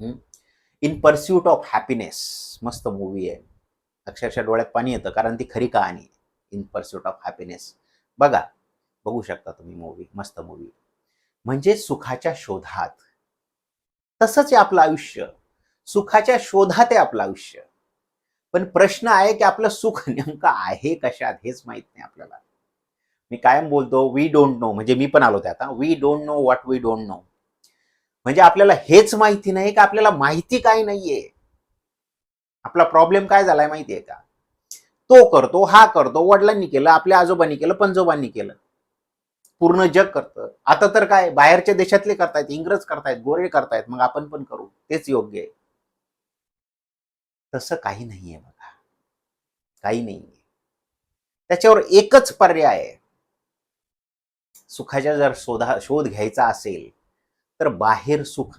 In pursuit of happiness मस्त movie आहे. अक्षरशः डोळ्यात पाणी येतं, कारण ती खरी कहाणी आहे. इन परस्यूट ऑफ हॅपीनेस बघा, बघू शकता तुम्ही मूवी, मस्त मूवी. म्हणजे सुखाच्या शोधात. तसंच आहे आपलं आयुष्य, सुखाच्या शोधात आहे आपलं आयुष्य. पण प्रश्न आहे की आपलं सुख नेमकं आहे कशात हेच माहित नाही आपल्याला. मी कायम बोलतो वी डोंट नो, म्हणजे मी पण आलो त्यात, we don't know what we don't know. म्हणजे आपल्याला हेच माहिती नाही की आपल्याला माहिती काय नाहीये. आपला प्रॉब्लेम काय झालाय माहितीये का? तो करतो, हा करतो, वडिलांनी केलं, आपल्या आजोबांनी केलं, पंजोबांनी केलं, पूर्ण जग करतं. आता तर काय बाहेरच्या देशातले करतायत, इंग्रज करतायत, गोरे करतायत, मग आपण पण करू, तेच योग्य आहे. तसं काही नाहीये बघा, काही नाहीये. त्याच्यावर एकच पर्याय आहे. सुखाच्या जर शोध घ्यायचा असेल तर बाहेर सुख